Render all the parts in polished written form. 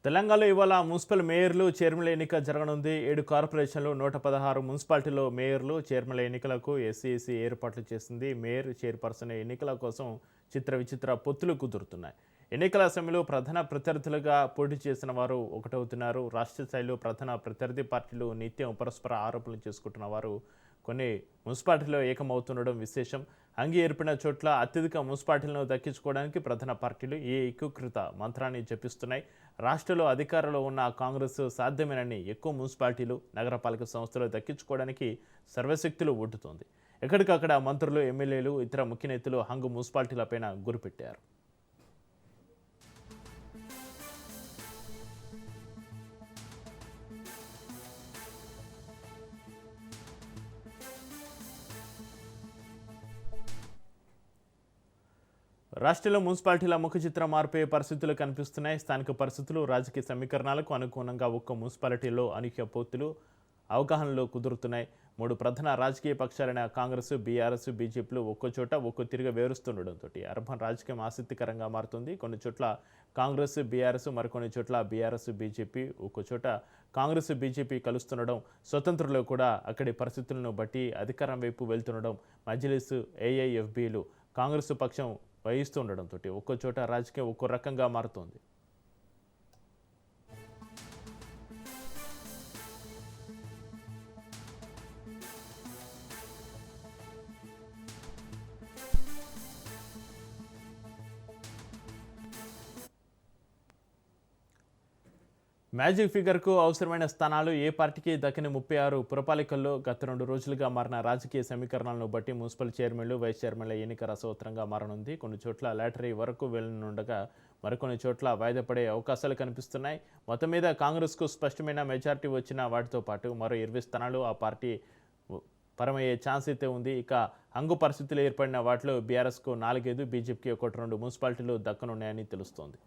తెలంగాణలో ఇవాళ మున్సిపల్ మేయర్లు చైర్మన్ల ఎన్నిక జరగనుంది. 7 కార్పొరేషన్లు 116 మున్సిపాలిటీలో మేయర్లు చైర్మన్ల ఎన్నికలకు ఎస్సీఎస్సీ ఏర్పాట్లు చేసింది. మేయర్ చైర్పర్సన్ ఎన్నికల కోసం చిత్ర విచిత్ర పొత్తులు కుదురుతున్నాయి. ఎన్నికల సమయంలో ప్రధాన ప్రత్యర్థులుగా పోటీ చేసిన వారు ఒకటవుతున్నారు. రాష్ట్ర స్థాయిలో ప్రధాన ప్రత్యర్థి పార్టీలు నిత్యం పరస్పర ఆరోపణలు చేసుకుంటున్న వారు కొన్ని మున్సిపాలిటీలో ఏకమవుతుండడం విశేషం. అంగీ ఏర్పడిన చోట్ల అత్యధిక మున్సిపాలిటీలను దక్కించుకోవడానికి ప్రధాన పార్టీలు ఈ ఏకీకృత మంత్రాన్ని జపిస్తున్నాయి. రాష్ట్రంలో అధికారంలో ఉన్న కాంగ్రెస్ సాధ్యమేనని ఎక్కువ మున్సిపాలిటీలు నగరపాలక సంస్థలు దక్కించుకోవడానికి సర్వశక్తులు ఒడ్డుతోంది. ఎక్కడికక్కడ మంత్రులు, ఎమ్మెల్యేలు, ఇతర ముఖ్య నేతలు హంగు మున్సిపాలిటీలపైన గురిపెట్టారు. రాష్ట్రంలో మున్సిపాలిటీల ముఖ చిత్రం మారిపోయే పరిస్థితులు కనిపిస్తున్నాయి. స్థానిక పరిస్థితులు, రాజకీయ సమీకరణాలకు అనుగుణంగా ఒక్క మున్సిపాలిటీలో అనూహ్య పొత్తులు అవగాహనలో కుదురుతున్నాయి. 3 ప్రధాన రాజకీయ పక్షాలైన కాంగ్రెస్, బీఆర్ఎస్, బీజేపీలు ఒక్కోచోట ఒక్కో తిరిగి వేరుస్తుండడంతో అర్బన్ రాజకీయం ఆసక్తికరంగా మారుతుంది. కొన్ని చోట్ల కాంగ్రెస్, బీఆర్ఎస్, మరికొన్ని చోట్ల బీఆర్ఎస్, బీజేపీ, ఒక్కోచోట కాంగ్రెస్, బీజేపీ కలుస్తుండడం, స్వతంత్రులు కూడా అక్కడి పరిస్థితులను బట్టి అధికారం వైపు వెళ్తుండడం, మజ్లిస్, ఏఐఎఫ్బీలు కాంగ్రెస్ పక్షం వహిస్తుండడంతో ఒక్కో చోట రాజకీయం ఒక్కో రకంగా మారుతోంది. మ్యాజిక్ ఫిగర్కు అవసరమైన స్థానాలు ఏ పార్టీకి దక్కని 36 పురపాలికల్లో గత 2 రోజులుగా మారిన రాజకీయ సమీకరణాలను బట్టి మున్సిపల్ చైర్మన్లు, వైస్ చైర్మన్ల ఎన్నిక రసవత్తరంగా మారనుంది. కొన్ని చోట్ల లాటరీ వరకు వెళ్లనుండగా మరికొన్ని చోట్ల వాయిదా పడే అవకాశాలు కనిపిస్తున్నాయి. మొత్తం మీద కాంగ్రెస్కు స్పష్టమైన మెజార్టీ వచ్చిన వాటితో పాటు మరో 20 స్థానాలు ఆ పార్టీ పరమయ్యే ఛాన్స్ అయితే ఉంది. ఇక హంగు పరిస్థితులు ఏర్పడిన వాటిలో బీఆర్ఎస్కు 4-5, బీజేపీకి 1-2 మున్సిపాలిటీలు దక్కనున్నాయని తెలుస్తోంది.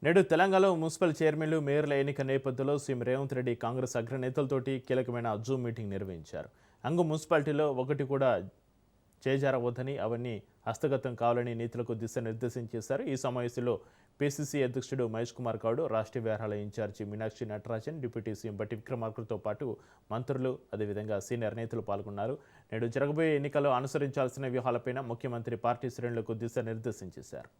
నేడు తెలంగాణలో మున్సిపల్ చైర్మన్లు, మేయర్ల ఎన్నిక నేపథ్యంలో సీఎం రేవంత్ రెడ్డి కాంగ్రెస్ అగ్రనేతలతోటి కీలకమైన జూమ్ మీటింగ్ నిర్వహించారు. హంగు మున్సిపాలిటీలో ఒకటి కూడా చేజారవద్దని, అవన్నీ హస్తగతం కావాలని నేతలకు దిశానిర్దేశం చేశారు. ఈ సమావేశంలో పీసీసీ అధ్యక్షుడు మహేష్ కుమార్ గౌడ్, రాష్ట్రీయ వ్యవహారాల incharge Meenakshi Natarajan, deputy CM Bhatti విక్రమార్కలతో పాటు మంత్రులు, అదేవిధంగా సీనియర్ నేతలు పాల్గొన్నారు. నేడు జరగబోయే ఎన్నికల్లో అనుసరించాల్సిన వ్యూహాలపైన ముఖ్యమంత్రి పార్టీ శ్రేణులకు దిశానిర్దేశం చేశారు.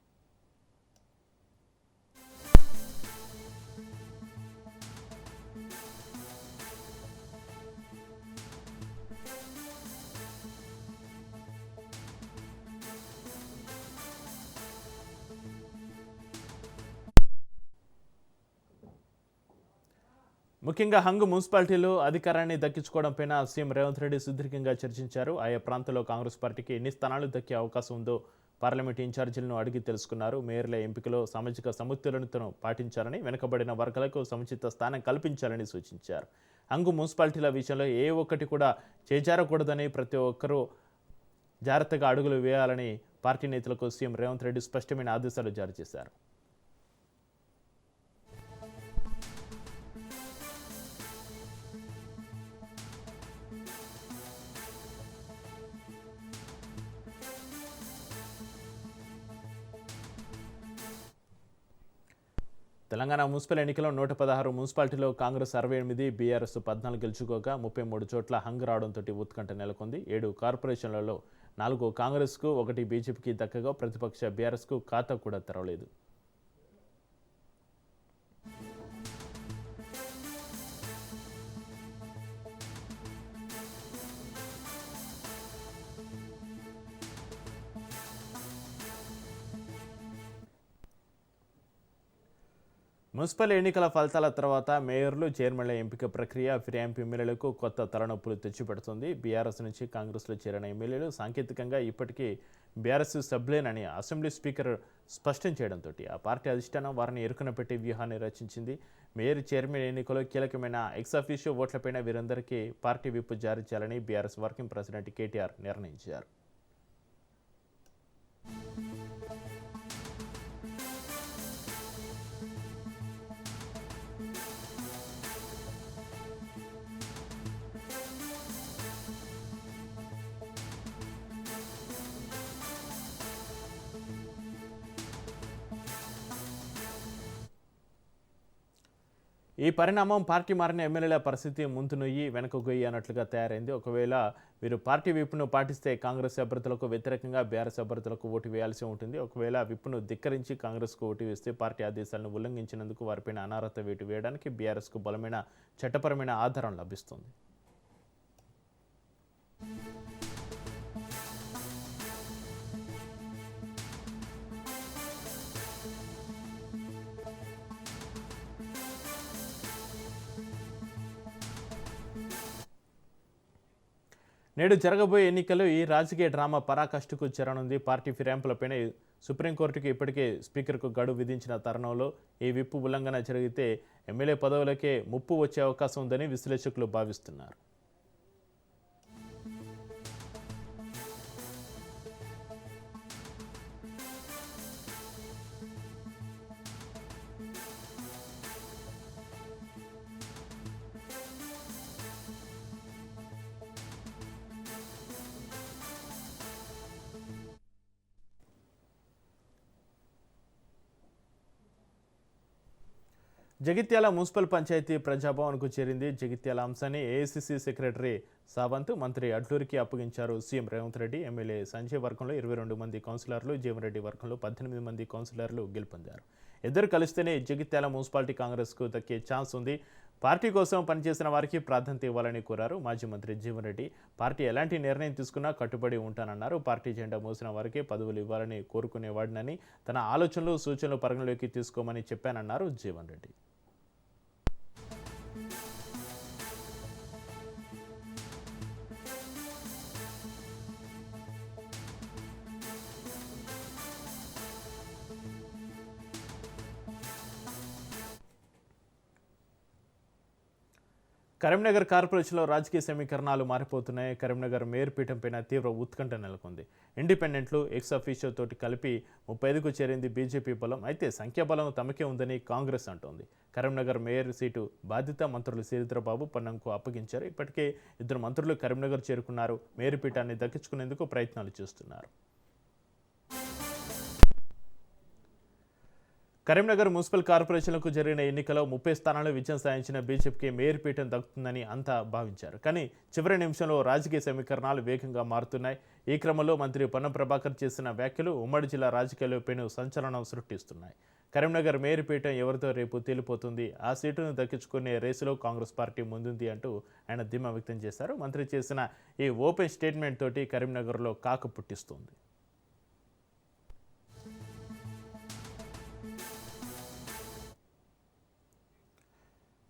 ముఖ్యంగా హంగు మున్సిపాలిటీలో అధికారాన్ని దక్కించుకోవడంపైన సీఎం రేవంత్ రెడ్డి సుదీర్ఘంగా చర్చించారు. ఆయా ప్రాంతాల్లో కాంగ్రెస్ పార్టీకి ఎన్ని స్థానాలు దక్కే అవకాశం ఉందో పార్లమెంట్ ఇన్ఛార్జీలను అడిగి తెలుసుకున్నారు. మేయర్ల ఎంపికలో సామాజిక సమతుల్యతను పాటించాలని, వెనుకబడిన వర్గాలకు సముచిత స్థానం కల్పించాలని సూచించారు. హంగు మున్సిపాలిటీల విషయంలో ఏ ఒక్కటి కూడా చేజారకూడదని, ప్రతి ఒక్కరూ జాగ్రత్తగా అడుగులు వేయాలని పార్టీ నేతలకు సీఎం రేవంత్ రెడ్డి స్పష్టమైన ఆదేశాలు జారీ చేశారు. తెలంగాణ మున్సిపల్ ఎన్నికలో 116 మున్సిపాలిటీలో కాంగ్రెస్ 68, బీఆర్ఎస్ 14 గెలుచుకోగా 33 చోట్ల హంగు రావడంతో ఉత్కంఠ నెలకొంది. 7 కార్పొరేషన్లలో 4 కాంగ్రెస్కు, 1 బీజేపీకి దక్కగా ప్రతిపక్ష బీఆర్ఎస్కు ఖాతా కూడా తెరవలేదు. మున్సిపల్ ఎన్నికల ఫలితాల తర్వాత మేయర్లు, చైర్మన్ల ఎంపిక ప్రక్రియ ఫిర్యాంపు ఎమ్మెల్యేలకు కొత్త తలనొప్పులు తెచ్చిపెడుతుంది. బీఆర్ఎస్ నుంచి కాంగ్రెస్లో చేరిన ఎమ్మెల్యేలు సాంకేతికంగా ఇప్పటికీ బీఆర్ఎస్ సభ్యులేనని అసెంబ్లీ స్పీకర్ స్పష్టం చేయడంతో ఆ పార్టీ అధిష్టానం వారిని ఎరుకున పెట్టి వ్యూహాన్ని రచించింది. మేయర్ చైర్మన్ ఎన్నికలో కీలకమైన ఎక్స్-అఫీషియో ఓట్లపైన వీరందరికీ పార్టీ విప్ జారీ చేయాలని బీఆర్ఎస్ వర్కింగ్ ప్రెసిడెంట్ కేటీఆర్ నిర్ణయించారు. ఈ పరిణామం పార్టీ మారిన ఎమ్మెల్యేల పరిస్థితి ముందు నొయ్యి వెనక గొయ్యి అన్నట్లుగా తయారైంది. ఒకవేళ వీరు పార్టీ విప్ను పాటిస్తే కాంగ్రెస్ అభ్యర్థులకు వ్యతిరేకంగా బీఆర్ఎస్ అభ్యర్థులకు ఓటు వేయాల్సి ఉంటుంది. ఒకవేళ విప్ను ధిక్కరించి కాంగ్రెస్కు ఓటు వేస్తే పార్టీ ఆదేశాలను ఉల్లంఘించినందుకు వారిపైన అనర్హత వేటు వేయడానికి బీఆర్ఎస్కు బలమైన చట్టపరమైన ఆధారం లభిస్తుంది. నేడు జరగబోయే ఎన్నికల్లో ఈ రాజకీయ డ్రామా పరాకాష్ఠకు చేరనుంది. పార్టీ ఫిరాయింపులపైన సుప్రీంకోర్టుకు ఇప్పటికే స్పీకర్కు గడువు విధించిన తరుణంలో ఈ విప్పు ఉల్లంఘన జరిగితే ఎమ్మెల్యే పదవులకే ముప్పు వచ్చే అవకాశం ఉందని విశ్లేషకులు భావిస్తున్నారు. జగిత్యాల మున్సిపల్ పంచాయతీ ప్రజాభవన్కు చేరింది. జగిత్యాల అంశాన్ని ఏఐసిసి సెక్రటరీ సావంత్ మంత్రి అడ్లూరికి అప్పగించారు సీఎం రేవంత్ రెడ్డి. ఎమ్మెల్యే సంజయ్ వర్గంలో 22 మంది కౌన్సిలర్లు, జీవన్రెడ్డి వర్గంలో 18 మంది కౌన్సిలర్లు గెలుపొందారు. ఇద్దరు కలిస్తేనే జగిత్యాల మున్సిపాలిటీ కాంగ్రెస్కు దక్కే ఛాన్స్ ఉంది. పార్టీ కోసం పనిచేసిన వారికి ప్రాధాన్యత ఇవ్వాలని కోరారు మాజీ మంత్రి జీవన్రెడ్డి. పార్టీ ఎలాంటి నిర్ణయం తీసుకున్నా కట్టుబడి ఉంటానన్నారు. పార్టీ జెండా మోసిన వారికే పదవులు ఇవ్వాలని కోరుకునేవాడినని, తన ఆలోచనలు సూచనలు పరిగణలోకి తీసుకోమని చెప్పానన్నారు జీవన్రెడ్డి. కరీంనగర్ కార్పొరేషన్లో రాజకీయ సమీకరణాలు మారిపోతున్నాయి. కరీంనగర్ మేయర్ పీఠంపైన తీవ్ర ఉత్కంఠ నెలకొంది. ఇండిపెండెంట్లు ఎక్స్-అఫీషియో తోటి కలిపి 35కు చేరింది బీజేపీ బలం. అయితే సంఖ్యాబలం తమకే ఉందని కాంగ్రెస్ అంటోంది. కరీంనగర్ మేయర్ సీటు బాధ్యత మంత్రులు శ్రీధరబాబు, పొన్నంకు అప్పగించారు. ఇప్పటికే 2 మంత్రులు కరీంనగర్ చేరుకున్నారు. మేయర్ పీఠాన్ని దక్కించుకునేందుకు ప్రయత్నాలు చేస్తున్నారు. కరీంనగర్ మున్సిపల్ కార్పొరేషన్లకు జరిగిన ఎన్నికలో 30 స్థానాల్లో విజయం సాధించిన బీజేపీకి మేయర్ పీఠం దక్కుతుందని అంతా భావించారు. కానీ చివరి నిమిషంలో రాజకీయ సమీకరణాలు వేగంగా మారుతున్నాయి. ఈ క్రమంలో మంత్రి పొన్నం ప్రభాకర్ చేసిన వ్యాఖ్యలు ఉమ్మడి జిల్లా రాజకీయాలపైన సంచలనం సృష్టిస్తున్నాయి. కరీంనగర్ మేయర్ పీఠం ఎవరితో రేపు తేలిపోతుంది, ఆ సీటును దక్కించుకునే రేసులో కాంగ్రెస్ పార్టీ ముందుంది అంటూ ఆయన ధీమా వ్యక్తం చేశారు. మంత్రి చేసిన ఈ ఓపెన్ స్టేట్మెంట్ తోటి కరీంనగర్లో కాకు పుట్టిస్తుంది.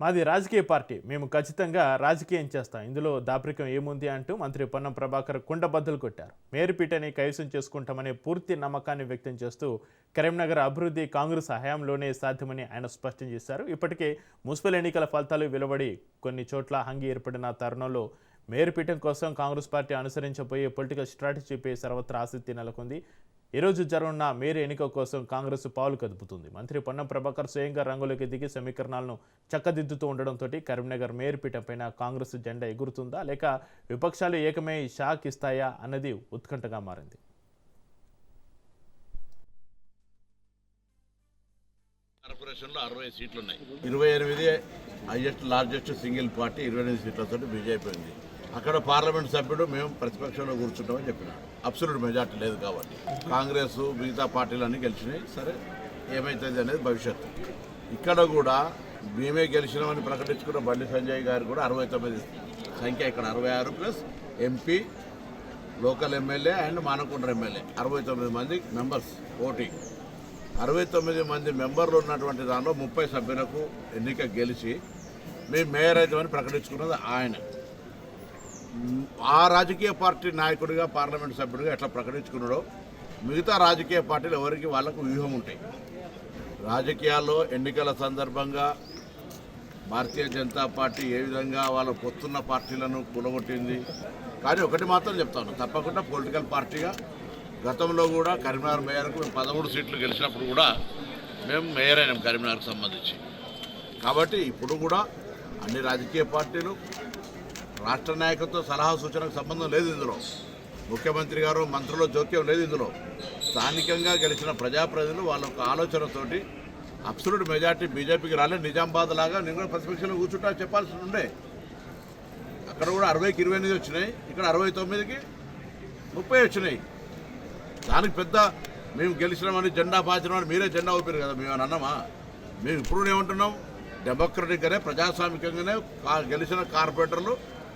మాది రాజకీయ పార్టీ, మేము ఖచ్చితంగా రాజకీయం చేస్తాం, ఇందులో దాపరికం ఏముంది అంటూ మంత్రి పొన్నం ప్రభాకర్ కుండబద్దలు కొట్టారు. మేయర్ పీఠాన్ని కైవసం చేసుకుంటామనే పూర్తి నమ్మకాన్ని వ్యక్తం చేస్తూ కరీంనగర్ అభివృద్ధి కాంగ్రెస్ హయాంలోనే సాధ్యమని ఆయన స్పష్టం చేశారు. ఇప్పటికే మున్సిపల్ ఎన్నికల ఫలితాలు వెలువడి కొన్ని చోట్ల హంగి ఏర్పడిన తరుణంలో మేయర్ పీఠం కోసం కాంగ్రెస్ పార్టీ అనుసరించబోయే పొలిటికల్ స్ట్రాటజీపై సర్వత్రా ఆసక్తి నెలకొంది. ఈరోజు జరగనున్న మేయర్ ఎన్నిక కోసం కాంగ్రెస్ పావులు కదుపుతుంది. మంత్రి పొన్నం ప్రభాకర్ స్వయంగా రంగులోకి దిగి సమీకరణాలను చక్కదిద్దుతూ ఉండడంతో కరీంనగర్ మేయర్ పీఠంపైన కాంగ్రెస్ జెండా ఎగురుతుందా, లేక విపక్షాలు ఏకమై షాక్ ఇస్తాయా అన్నది ఉత్కంఠగా మారింది. కార్పొరేషన్లో 60 సీట్లు ఉన్నాయి. 28 హైయెస్ట్ లార్జెస్ట్ సింగిల్ పార్టీ 28 సీట్లతో బీజేపీ ఉంది. అక్కడ పార్లమెంట్ సభ్యుడు మేము ప్రతిపక్షంలో కూర్చుంటామని చెప్పినాడు. అబ్సల్యూట్ మెజార్టీ లేదు కాబట్టి కాంగ్రెస్ మిగతా పార్టీలన్నీ గెలిచినాయి. సరే ఏమవుతుంది అనేది భవిష్యత్తు. ఇక్కడ కూడా మేమే గెలిచినామని ప్రకటించుకున్న బండి సంజయ్ గారు కూడా 69 సంఖ్య, ఇక్కడ 66 plus MP, local MLA and Manakonda MLA 69 మంది మెంబర్స్ ఓటింగ్. 69 మంది మెంబర్లు ఉన్నటువంటి దానిలో 30 సభ్యులకు ఎన్నిక గెలిచి మేము మేయర్ అవుతామని ప్రకటించుకున్నది ఆయన. ఆ రాజకీయ పార్టీ నాయకుడిగా పార్లమెంట్ సభ్యుడిగా ఎట్లా ప్రకటించుకున్నాడో మిగతా రాజకీయ పార్టీలు ఎవరికి వాళ్ళకు వ్యూహం ఉంటాయి. రాజకీయాల్లో ఎన్నికల సందర్భంగా భారతీయ జనతా పార్టీ ఏ విధంగా వాళ్ళ పొత్తున్న పార్టీలను కూలగొట్టింది. కానీ ఒకటి మాత్రం చెప్తాను, తప్పకుండా పొలిటికల్ పార్టీగా గతంలో కూడా కరీంనగర్ మేయర్కు మేము 13 సీట్లు గెలిచినప్పుడు కూడా మేము మేయర్ అయినాం కరీంనగర్కి సంబంధించి. కాబట్టి ఇప్పుడు కూడా అన్ని రాజకీయ పార్టీలు రాష్ట్ర నాయకత్వ సలహా సూచనకు సంబంధం లేదు. ఇందులో ముఖ్యమంత్రి గారు మంత్రుల జోక్యం లేదు. ఇందులో స్థానికంగా గెలిచిన ప్రజాప్రతినిధులు వాళ్ళ ఒక ఆలోచనతోటి అబ్సల్యూట్ మెజార్టీ బీజేపీకి రాలేదు. నిజామాబాద్ లాగా నేను కూడా ప్రతిపక్షంలో కూర్చుంటా చెప్పాల్సి ఉండే. అక్కడ కూడా 60కి 28 వచ్చినాయి, ఇక్కడ 69కి 30 వచ్చినాయి. దానికి పెద్ద మేము గెలిచినామని జెండా పాచినామని మీరే జెండా ఊపారు కదా. మేము అన్నమా? మేము ఇప్పుడు ఏమంటున్నాం, డెమోక్రటిక్గానే ప్రజాస్వామికంగానే గెలిచిన కార్పొరేటర్లు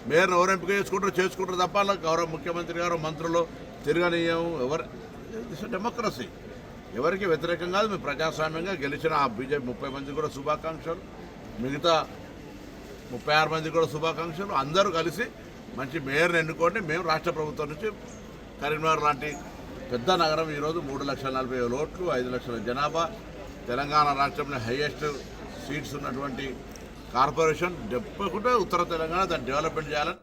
మేయర్ను ఎవరు ఎంపిక చేసుకుంటారు తప్ప గౌరవ ముఖ్యమంత్రి గారు మంత్రులు తిరగనీయం. ఎవరు డెమోక్రసీ ఎవరికి వ్యతిరేకం కాదు. మేము ప్రజాస్వామ్యంగా గెలిచిన ఆ బీజేపీ 30 మంది కూడా శుభాకాంక్షలు, మిగతా 36 మంది కూడా శుభాకాంక్షలు. అందరూ కలిసి మంచి మేయర్ని ఎన్నుకోండి. మేము రాష్ట్ర ప్రభుత్వం నుంచి కరీంనగర్ లాంటి పెద్ద నగరం ఈరోజు 3,40,000 ఓట్లు, 5 లక్షల జనాభా, తెలంగాణ రాష్ట్రంలో హైయెస్ట్ సీట్స్ ఉన్నటువంటి కార్పొరేషన్ తప్పకుండా ఉత్తర తెలంగాణ దాన్ని డెవలప్మెంట్ చేయాలని.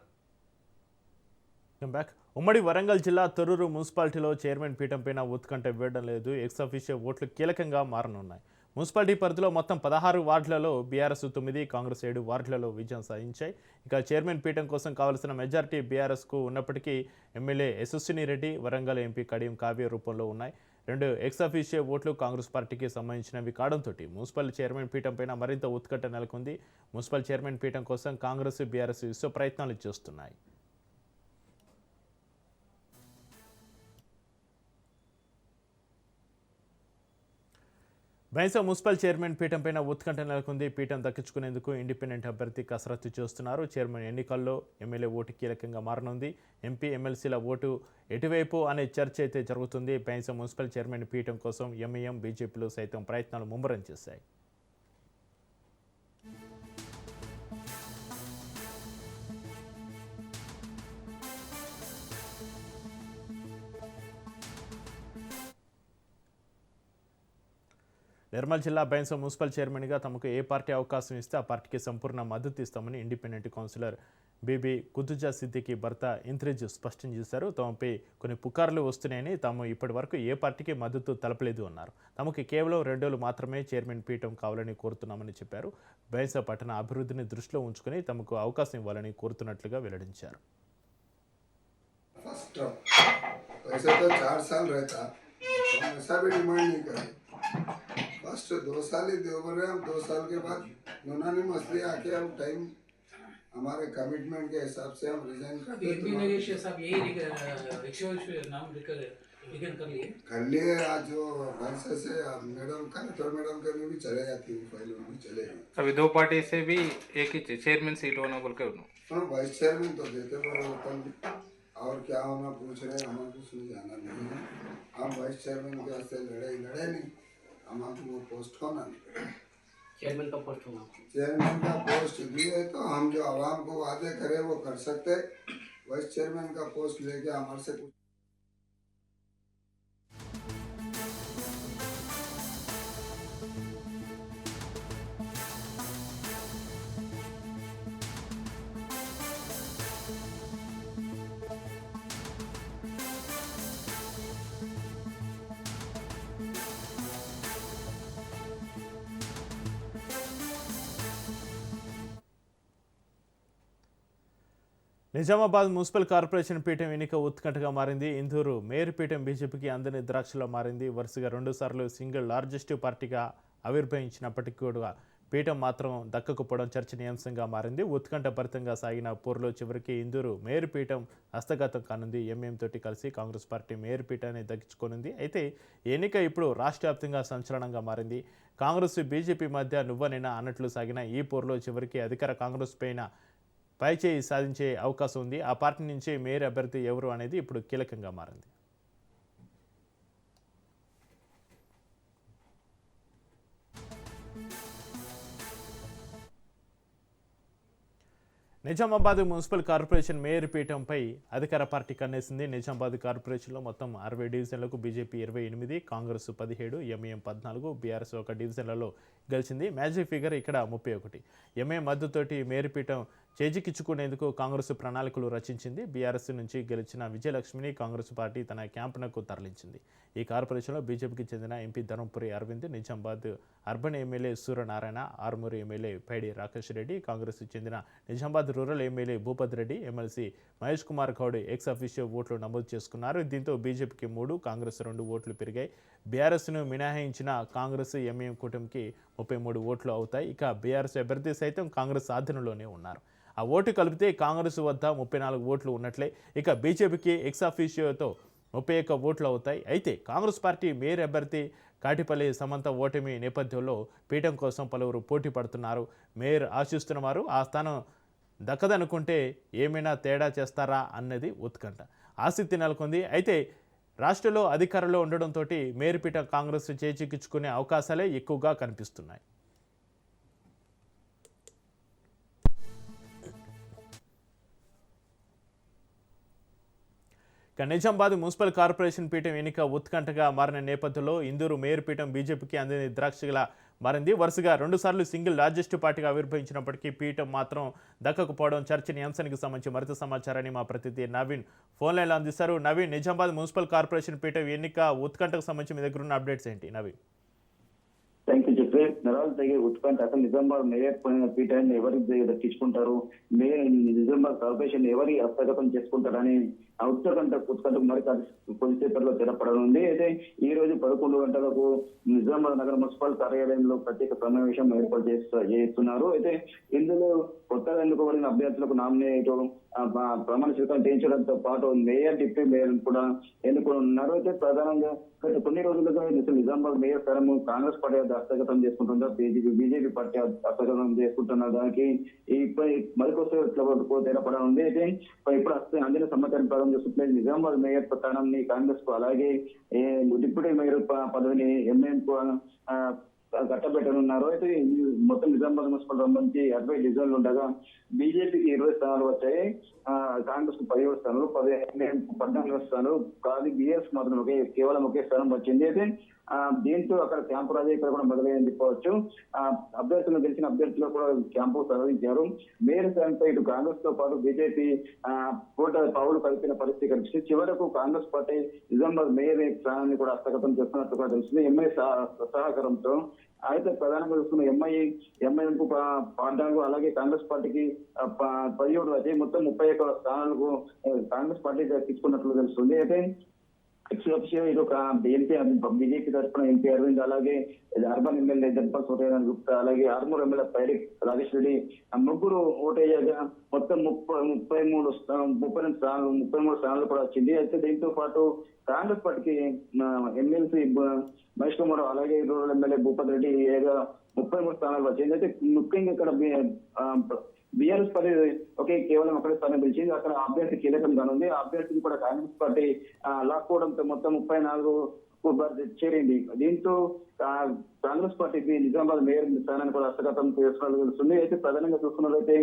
బ్యాక్ ఉమ్మడి వరంగల్ జిల్లా తొర్రూరు మున్సిపాలిటీలో చైర్మన్ పీఠం పైన ఉత్కంఠ ఇవ్వడం లేదు. ఎక్స్ అఫీషియో ఓట్లు కీలకంగా మారనున్నాయి. మున్సిపాలిటీ పరిధిలో మొత్తం 16 వార్డులలో బీఆర్ఎస్ 9, కాంగ్రెస్ 7 వార్డులలో విజయం సాధించాయి. ఇక చైర్మన్ పీఠం కోసం కావలసిన మెజారిటీ బీఆర్ఎస్కు ఉన్నప్పటికీ ఎమ్మెల్యే యశస్విని రెడ్డి, వరంగల్ ఎంపీ కడియం కావ్య రూపంలో ఉన్నాయి. 2 ఎక్స్ అఫీషియో ఓట్లు కాంగ్రెస్ పార్టీకి సంబంధించినవి కావడంతో మున్సిపల్ చైర్మన్ పీఠం పైన మరింత ఉత్కంఠ నెలకొంది. మున్సిపల్ చైర్మన్ పీఠం కోసం కాంగ్రెస్, బీఆర్ఎస్ విశ్వ ప్రయత్నాలు చేస్తున్నాయి. బైంసా మున్సిపల్ చైర్మన్ పీఠం పైన ఉత్కంఠ నెలకొంది. పీఠం దక్కించుకునేందుకు ఇండిపెండెంట్ అభ్యర్థి కసరత్తు చేస్తున్నారు. చైర్మన్ ఎన్నికల్లో ఎమ్మెల్యే ఓటు కీలకంగా మారనుంది. ఎంపీ, ఎమ్మెల్సీల ఓటు ఎటువైపు అనే చర్చ అయితే జరుగుతుంది. బైంసా మున్సిపల్ చైర్మన్ పీఠం కోసం ఎంఐఎం, బీజేపీలు సైతం ప్రయత్నాలు ముమ్మరం చేశాయి. నిర్మల్ జిల్లా బైంసా మున్సిపల్ చైర్మన్గా తమకు ఏ పార్టీ అవకాశం ఇస్తే ఆ పార్టీకి సంపూర్ణ మద్దతు ఇస్తామని ఇండిపెండెంట్ కౌన్సిలర్ బీబీ కుతుజా సిద్దికి భర్త ఇంత్రిజ్ స్పష్టం చేశారు. తమపై కొన్ని పుకార్లు వస్తున్నాయని, తాము ఇప్పటి వరకు ఏ పార్టీకి మద్దతు తెలపలేదు అన్నారు. తమకు కేవలం 2 రోజులు మాత్రమే చైర్మన్ పీఠం కావాలని కోరుతున్నామని చెప్పారు. బైంసా పట్టణ అభివృద్ధిని దృష్టిలో ఉంచుకుని తమకు అవకాశం ఇవ్వాలని కోరుతున్నట్లుగా వెల్లడించారు. फर्स्ट 2 साल ही दे रहे हैं हम, 2 साल के बाद उन्होंने मसले आके हम टाइम हमारे कमिटमेंट के हिसाब से हम रिजाइन कर लिए। आज जो भैंसा से मैडम कलेक्टर मैडम करने भी चले जाती हूँ, फाइल भी चलेगी। अभी 2 पार्टी से भी एक ही चेयरमैन सीट होना बोल के वाइस चेयरमैन तो देते और क्या होना पूछ रहे, हमें कुछ नहीं जाना नहीं है। हम वाइस चेयरमैन के वास्ते लड़े नहीं, हमारे वो पोस्ट होना नहीं। चेयरमैन का पोस्ट होना, चेयरमैन का पोस्ट दिए तो हम जो आवाम को वादे करें वो कर सकते। वाइस चेयरमैन का पोस्ट लेके हमारे से कुछ నిజామాబాద్ మున్సిపల్ కార్పొరేషన్ పీఠం ఎన్నిక ఉత్కంఠగా మారింది. ఇందూరు మేయర్ పీఠం బీజేపీకి అందని ద్రాక్షలో మారింది. వరుసగా 2 సార్లు సింగిల్ లార్జెస్ట్ పార్టీగా ఆవిర్భవించినప్పటికీ కూడా పీఠం మాత్రం దక్కకపోవడం చర్చనీయాంశంగా మారింది. ఉత్కంఠ భరితంగా సాగిన పోరులో చివరికి ఇందూరు మేయర్ పీఠం హస్తగతం కానుంది. ఎంఎం తోటి కలిసి కాంగ్రెస్ పార్టీ మేయర్ పీఠాన్ని దక్కించుకోనుంది. అయితే ఎన్నిక ఇప్పుడు రాష్ట్ర వ్యాప్తంగా సంచలనంగా మారింది. కాంగ్రెస్, బీజేపీ మధ్య నువ్వనైనా అన్నట్లు సాగిన ఈ పోరులో చివరికి అధికార కాంగ్రెస్ పైన పైచేయి సాధించే అవకాశం ఉంది. ఆ పార్టీ నుంచి మేయర్ అభ్యర్థి ఎవరు అనేది ఇప్పుడు కీలకంగా మారింది. నిజామాబాద్ మున్సిపల్ కార్పొరేషన్ మేయర్ పీఠంపై అధికార పార్టీ కన్నేసింది. నిజామాబాద్ కార్పొరేషన్లో మొత్తం 60 డివిజన్లకు బీజేపీ 28, కాంగ్రెస్ 17, ఎంఐఎం 14, బీఆర్ఎస్ 1 డివిజన్లలో గెలిచింది. మ్యాజిక్ ఫిగర్ ఇక్కడ 31. ఎంఐఎం మద్దతుతోటి మేయర్ పీఠం చేజిక్కించుకునేందుకు కాంగ్రెస్ ప్రణాళికలు రచించింది. బీఆర్ఎస్ నుంచి గెలిచిన విజయలక్ష్మిని కాంగ్రెస్ పార్టీ తన క్యాంపునకు తరలించింది. ఈ కార్పొరేషన్లో బీజేపీకి చెందిన MP Dharmapuri Arvind, Nizamabad urban MLA Suryanarayana, Armur MLA Paidi Rakesh Reddy, Congress చెందిన Nizamabad rural MLA Bhupath Reddy, MLC Mahesh Kumar Goud ex officio ఓట్లు నమోదు చేసుకున్నారు. దీంతో బీజేపీకి 3, కాంగ్రెస్ 2 ఓట్లు పెరిగాయి. బీఆర్ఎస్ను మినహాయించిన కాంగ్రెస్ ఎంఐఎం కూటమికి 33 ఓట్లు అవుతాయి. ఇక బీఆర్ఎస్ అభ్యర్థి సైతం కాంగ్రెస్ ఆధీనంలోనే ఉన్నారు. ఆ ఓటు కలిపితే కాంగ్రెస్ వద్ద 34 ఓట్లు ఉన్నట్లే. ఇక బీజేపీకి ఎక్స్ అఫీషియోతో 31 ఓట్లు అవుతాయి. అయితే కాంగ్రెస్ పార్టీ మేయర్ అభ్యర్థి కాటిపల్లి సమంత ఓటమి నేపథ్యంలో పీఠం కోసం పలువురు పోటీ పడుతున్నారు. మేయర్ ఆశిస్తున్న వారు ఆ స్థానం దక్కదనుకుంటే ఏమైనా తేడా చేస్తారా అన్నది ఉత్కంఠ, ఆసక్తి నెలకొంది. అయితే రాష్ట్రంలో అధికారంలో ఉండడంతో మేయర్ పీఠం కాంగ్రెస్ చేజిక్కించుకునే అవకాశాలే ఎక్కువగా కనిపిస్తున్నాయి. నిజామాబాద్ మున్సిపల్ కార్పొరేషన్ పీఠం ఎన్నిక ఉత్కంఠగా మారిన నేపథ్యంలో ఇందూరు మేయర్ పీఠం బీజేపీకి అందని ద్రాక్షగా మారింది. వరుసగా 2 సార్లు సింగిల్ లార్జెస్ట్ పార్టీగా ఆవిర్భవించినప్పటికీ పీఠం మాత్రం దక్కకపోవడం చర్చనీయాంశానికి సంబంధించి మరింత సమాచారాన్ని మా ప్రతినిధి నవీన్ ఫోన్ లైన్లో అందిస్తారు. నవీన్, నిజామాబాద్ మున్సిపల్ కార్పొరేషన్ పీఠం ఎన్నిక ఉత్కంఠకు సంబంధించి మీ దగ్గర ఉన్న అప్డేట్స్ ఏంటి? నవీన్. థ్యాంక్ యూ చెప్పే నరాలు తగ్గే ఉత్కంఠ. అసలు నిజామాబాద్ మేయర్ పీఠాన్ని ఎవరి దక్కించుకుంటారు, నిజామాబాద్ కార్పొరేషన్ ఎవరి హస్తగతం చేసుకుంటారని ఉత్కంఠకు మరి కొద్దిసేపట్లో తెరపడనుంది. అయితే ఈ రోజు 11 గంటలకు నిజామాబాద్ నగర మున్సిపల్ కార్యాలయంలో ప్రత్యేక సమావేశం ఏర్పాటు చేస్తున్నారు. అయితే ఇందులో కొత్తగా ఎన్నుకోబడిన అభ్యర్థులకు నామినేట్ ప్రమాణ స్వీకారం చేయించడంతో పాటు మేయర్, డిప్యూటీ మేయర్ కూడా ఎన్నుకోనున్నారు. అయితే ప్రధానంగా గత కొన్ని రోజులుగా నిజామాబాద్ మేయర్ స్థానం కాంగ్రెస్ పార్టీ హస్తగతం చేసుకుంటుందా, బీజేపీ పార్టీ హస్తగతం చేసుకుంటున్న దానికి మరికొస్తే తెరపడనుంది. అయితే ఇప్పుడు అందిన సమాచారం ప్రకారం చూస్తుంటే నిజామాబాద్ మేయర్ స్థానాన్ని కాంగ్రెస్ కు, అలాగే డిప్యూటీ మేయర్ పదవిని ఎంఐఎం కు కట్టబెట్టనున్నారు. అయితే మొత్తం నిజామాబాద్ మున్సిపల్ సంబంధించి 60 డివిజన్లు ఉండగా బీజేపీకి 20 స్థానాలు వచ్చాయి, కాంగ్రెస్ కు 17 స్థానాలు, 14 స్థానాలు. కానీ బీఎస్ మాత్రం కేవలం ఒకే స్థానం వచ్చింది. అయితే దీంతో అక్కడ క్యాంపు రాజు ఇక్కడ కూడా మొదలైంది చెప్పవచ్చు. అభ్యర్థులు గెలిచిన అభ్యర్థులు కూడా క్యాంపు సాధించారు. మేయర్ స్థానంపై ఇటు కాంగ్రెస్ తో పాటు బీజేపీ పావులు కలిపిన పరిస్థితి కనిపిస్తుంది. చివరకు కాంగ్రెస్ పార్టీ నిజామాబాద్ మేయర్ స్థానాన్ని కూడా హస్తగతం చేస్తున్నట్టు కూడా తెలుస్తుంది ఎంఐ సహకారంతో. అయితే ప్రధానంగా చూస్తున్న ఎంఐఎంకు 14, అలాగే కాంగ్రెస్ పార్టీకి 17 వచ్చి మొత్తం 31 స్థానాలకు కాంగ్రెస్ పార్టీ తీసుకున్నట్లు తెలుస్తుంది. అయితే ఇది ఒక బీజేపీ తరఫున ఎంపీ అరవింద్, అలాగే అర్బన్ ఎమ్మెల్యే జన్పాల్ సూర్యనారాయణ గుప్తా, అలాగే ఆర్మూర్ ఎమ్మెల్యే పైడి రాకేష్ రెడ్డి ముగ్గురు ఓటేయగా మొత్తం 33 స్థానాలు కూడా వచ్చింది. అయితే దీంతో పాటు కాంగ్రెస్ పార్టీకి ఎమ్మెల్సీ మహేష్ కుమార్, అలాగే రూరల్ ఎమ్మెల్యే భూపత్ రెడ్డి 33 స్థానాలు వచ్చింది. అయితే ముఖ్యంగా ఇక్కడ బీఆర్ఎస్ పార్టీ కేవలం ఒకటే స్థానం పిలిచింది. అక్కడ అభ్యర్థి కీలకంగా ఉంది. ఆ అభ్యర్థిని కూడా కాంగ్రెస్ పార్టీ లాక్కోవడంతో మొత్తం 34 చేరింది. దీంతో కాంగ్రెస్ పార్టీకి నిజామాబాద్ మేయర్ స్థానాన్ని కూడా హస్తగతం చేస్తున్నట్లు తెలుస్తుంది. అయితే ప్రధానంగా చూసుకున్నట్లయితే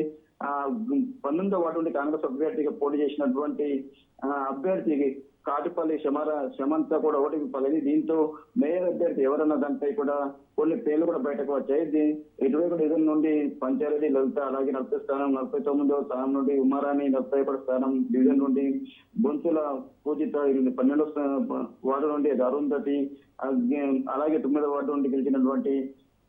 19వ వార్డు నుండి కాంగ్రెస్ అభ్యర్థిగా పోటీ చేసినటువంటి అభ్యర్థికి కాటిపల్లి సమంత కూడా ఓటింగ్ పాలైంది. దీంతో మేయర్ అభ్యర్థి ఎవరన్న దానిపై కూడా కొన్ని పేర్లు కూడా బయటకు వచ్చాయి. 21 డివిజన్ నుండి పంచారెడ్డి లలిత, అలాగే 40 స్థానం, 49వ స్థానం నుండి ఉమారాణి, 41 స్థానం డివిజన్ నుండి బొంతుల పూజిత, 12వ వార్డు నుండి అరుంధతి, అలాగే 9వ వార్డు నుండి గెలిచినటువంటి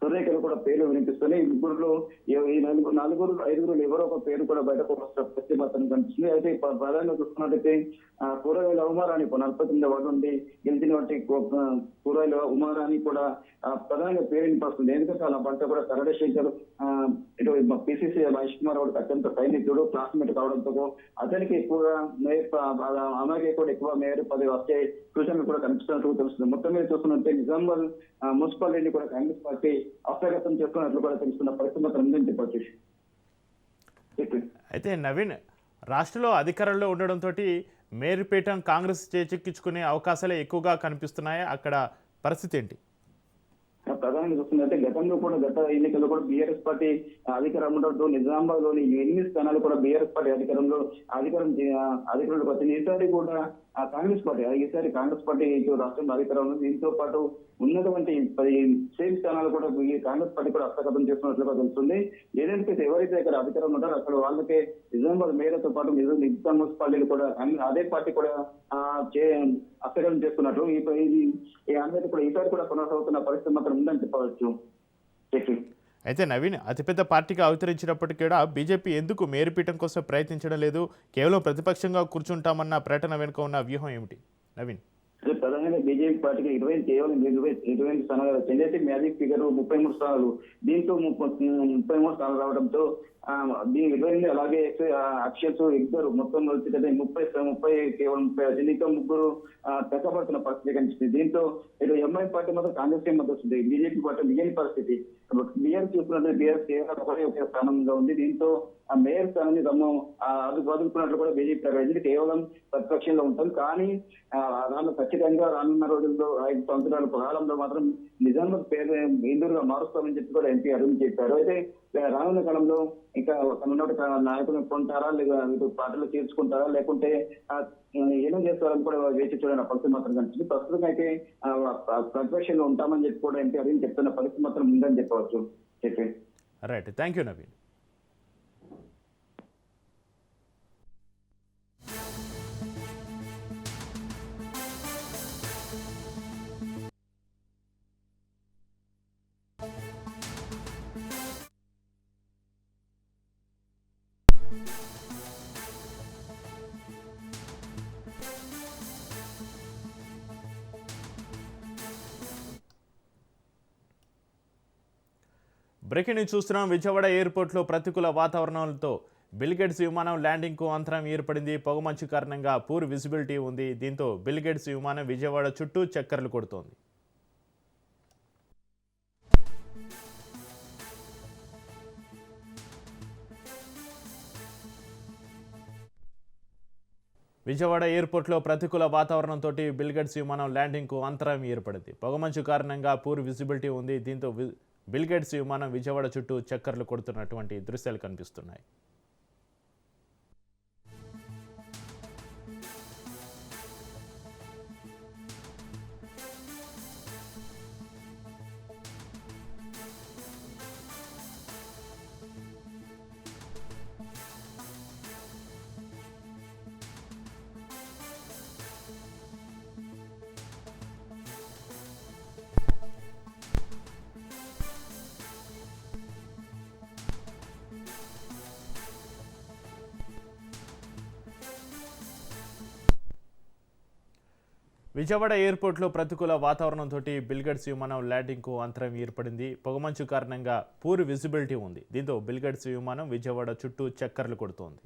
సురేఖలు కూడా పేర్లు వినిపిస్తున్నాయి. ముగ్గురులో ఈ 5 ఎవరో ఒక పేరు కూడా బయటకు ప్రతిపాదన కనిపిస్తుంది. అయితే ప్రధానంగా చూసుకున్నట్టయితే కూరగాయల ఉమారాణి 49వ వార్డు నుండి గెలిచినటువంటి కూరగాయల ఉమారాణి కూడా ప్రధానంగా పేరు వినిపిస్తుంది. ఎందుకంటే వాళ్ళ భర్త కూడా కరడశేఖర్ ఇటు పిసిసి మహేష్ కుమార్ వాడికి అత్యంత సైనికుడు, క్లాస్మేట్ కావడంతో అతనికి ఎక్కువగా ఆమెకి కూడా ఎక్కువ మేయర్ పదవి వచ్చే సూచనలు కూడా కనిపిస్తున్నట్టు తెలుస్తుంది. మొత్తం మీద చూస్తున్నట్టే నిజామాబాద్ మున్సిపాలిటీని కూడా కాంగ్రెస్ పార్టీ హస్తగతం చేస్తున్నట్లు కూడా తెలుస్తున్న పరిస్థితి మాత్రం చెప్పచ్చు. అయితే నవీన్, రాష్ట్రంలో అధికారంలో ఉండడంతో మేయర్ పీఠం కాంగ్రెస్ చేచెక్కించుకునే అవకాశాలే ఎక్కువగా కనిపిస్తున్నాయి. అక్కడ పరిస్థితి ఏంటి? ప్రధానంగా చూస్తున్నట్టే గతంలో కూడా గత ఎన్నికల్లో కూడా బీఆర్ఎస్ పార్టీ అధికారంలో నిజామాబాద్ లోని 8 స్థానాలు కూడా బీఆర్ఎస్ పార్టీ అధికారంలోకి వచ్చింది. ఈసారి కూడా ఈసారి కాంగ్రెస్ పార్టీ ఇటు రాష్ట్రంలో అధికారంలో దీంతో పాటు ఉన్నటువంటి 10 సేమ్ స్థానాలు కూడా ఈ కాంగ్రెస్ పార్టీ కూడా హస్తగతం చేస్తున్నట్లుగా తెలుస్తుంది. ఏదైతే ఎవరైతే ఇక్కడ అధికారంలో ఉంటారో అక్కడ వాళ్ళకే నిజామాబాద్ మేయర్తో పాటు మిగతా మున్సిపాలిటీలు కూడా అదే పార్టీ కూడా హస్తగతం చేస్తున్నట్లు ఈ అందరికీ కూడా ఈసారి కూడా కొనసాగుతున్న పరిస్థితి మాత్రం ఉందని చెప్పవచ్చు. అయితే నవీన్, అతిపెద్ద పార్టీగా అవతరించినప్పటికీ కూడా బీజేపీ ఎందుకు మేరుపీఠం కోసం ప్రయత్నించడం లేదు? కేవలం ప్రతిపక్షంగా కూర్చుంటామన్న ప్రకటన వెనుక ఉన్న వ్యూహం ఏమిటి నవీన్? ప్రధానంగా బీజేపీ పార్టీకి కేవలం 20 స్థానాలు వచ్చింది. అయితే మ్యాజిక్ ఫిగర్ 33 స్థానాలు, దీంతో 33 స్థానాలు రావడంతో దీని 20 అలాగే అక్షర్స్ ఇద్దరు మొత్తం వచ్చి 30 కేవలం 30 దీంతో ముగ్గురు తెక్కబడుతున్న పరిస్థితి కనిపిస్తుంది. దీంతో ఇటు ఎంఐ పార్టీ మాత్రం కాంగ్రెస్ మద్దతు వస్తుంది, బీజేపీ పార్టీ మిగిలిన పరిస్థితి. బీఆర్ చూసుకున్నట్టు బీఆర్ కేవలం ఒకే స్థానంలో ఉంది. దీంతో ఆ మేయర్ స్థానాన్ని వదులుకున్నట్లు కూడా బీజేపీ ప్రకటించింది. కేవలం ప్రతిపక్షంలో ఉంటాం, కానీ దానిలో ఖచ్చితంగా రానున్న రోజుల్లో 5 సంవత్సరాల కాలంలో మాత్రం నిజామాబాద్ పేరు ఇందూరుగా మారుస్తామని చెప్పి కూడా ఎంపీ అరుణ్ చెప్పారు. అయితే రానున్న కాలంలో ఇంకా నాయకులను కొంటారా, లేదా ఇటు పార్టీలో చేర్చుకుంటారా, లేకుంటే ఏమేం చేస్తారని కూడా వేచి చూడని పరిస్థితి మాత్రం కనిపిస్తుంది. ప్రస్తుతం అయితే ప్రతిపక్షంలో ఉంటామని చెప్పి కూడా ఎంపీ అరుణ్ చెప్తున్న పరిస్థితి మాత్రం ఉందని చెప్పవచ్చు. Right, thank you Naveen. Breaking news చూస్తున్నాం. విజయవాడ ఎయిర్పోర్ట్లో ప్రతికూల వాతావరణంతో బిల్గేట్స్ విమానం ల్యాండింగ్కు అంతరం ఏర్పడింది. పొగమంచు కారణంగా పూర్ విజిబిలిటీ ఉంది. దీంతో బిల్గేట్స్ విమానం విజయవాడ చుట్టూ చక్కర్లు కొడుతోంది. విజయవాడ ఎయిర్పోర్ట్లో ప్రతికూల వాతావరణంతో బిల్గేట్స్ విమానం ల్యాండింగ్కు అంతరం ఏర్పడింది. పొగమంచు కారణంగా పూర్ విజిబిలిటీ ఉంది. దీంతో బిల్గేట్స్ విమానం విజయవాడ చుట్టూ చక్కర్లు కొడుతున్నటువంటి దృశ్యాలు కనిపిస్తున్నాయి. విజయవాడ ఎయిర్పోర్ట్లో ప్రతికూల వాతావరణంతో బిల్గేట్స్ విమానం ల్యాండింగ్కు అంతరం ఏర్పడింది. పొగమంచు కారణంగా పూర్ విజిబిలిటీ ఉంది. దీంతో బిల్గేట్స్ విమానం విజయవాడ చుట్టూ చక్కర్లు కొడుతోంది.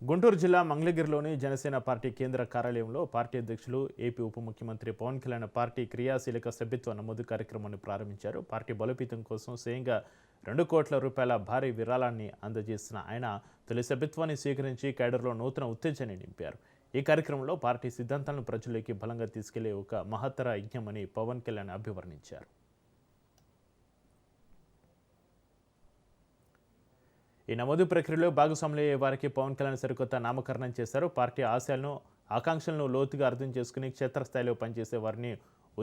గుంటూరు జిల్లా మంగళగిరిలోని జనసేన పార్టీ కేంద్ర కార్యాలయంలో పార్టీ అధ్యక్షులు ఏపీ ఉప ముఖ్యమంత్రి పవన్ కళ్యాణ్ పార్టీ క్రియాశీలక సభ్యత్వ నమోదు కార్యక్రమాన్ని ప్రారంభించారు. పార్టీ బలోపేతం కోసం స్వయంగా 2 కోట్ల రూపాయల భారీ విరాళాన్ని అందజేసిన ఆయన తొలి సభ్యత్వాన్ని స్వీకరించి కేడర్లో నూతన ఉత్తేజాన్ని నింపారు. ఈ కార్యక్రమంలో పార్టీ సిద్ధాంతాలను ప్రజల్లోకి బలంగా తీసుకెళ్లే ఒక మహత్తర యజ్ఞమని పవన్ కళ్యాణ్ అభివర్ణించారు. ఈ నమోదు ప్రక్రియలో భాగస్వాములయ్యే వారికి పవన్ కళ్యాణ్ సరికొత్త నామకరణం చేశారు. పార్టీ ఆశయాలను ఆకాంక్షలను లోతుగా అర్థం చేసుకుని క్షేత్రస్థాయిలో పనిచేసే వారిని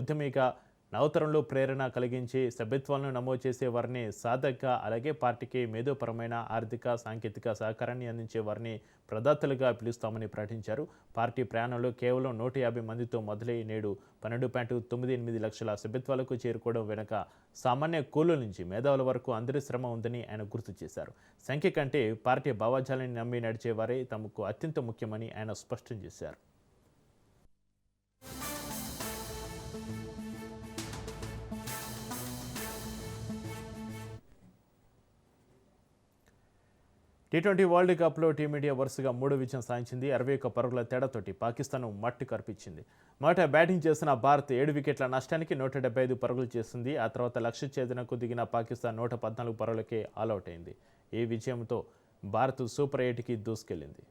ఉద్యమిగా, నవతరంలో ప్రేరణ కలిగించి సభ్యత్వాలను నమోదు చేసే వారిని సాధకగా, అలాగే పార్టీకి మేధోపరమైన ఆర్థిక సాంకేతిక సహకారాన్ని అందించే వారిని ప్రదాతలుగా పిలుస్తామని ప్రకటించారు. పార్టీ ప్రయాణంలో కేవలం 150 మందితో మొదలై నేడు 12.98 లక్షల సభ్యత్వాలకు చేరుకోవడం వెనుక సామాన్య కూలీల నుంచి మేధావుల వరకు అందరి శ్రమ ఉందని ఆయన గుర్తు చేశారు. సంఖ్య కంటే పార్టీ భావజాలాన్ని నమ్మి నడిచేవారే తమకు అత్యంత ముఖ్యమని ఆయన స్పష్టం చేశారు. టీ20 వరల్డ్ కప్లో టీమిండియా వరుసగా 3 విజయం సాధించింది. 61 పరుగుల తేడాతోటి పాకిస్తాన్ మట్టి కరిపించింది. మొదట బ్యాటింగ్ చేసిన భారత్ 7 వికెట్ల నష్టానికి 175 పరుగులు చేసింది. ఆ తర్వాత లక్ష్య ఛేదనకు దిగిన పాకిస్తాన్ 114 పరుగులకే ఆలౌట్ అయింది. ఈ విజయంతో భారత్ సూపర్ 8కి దూసుకెళ్లింది.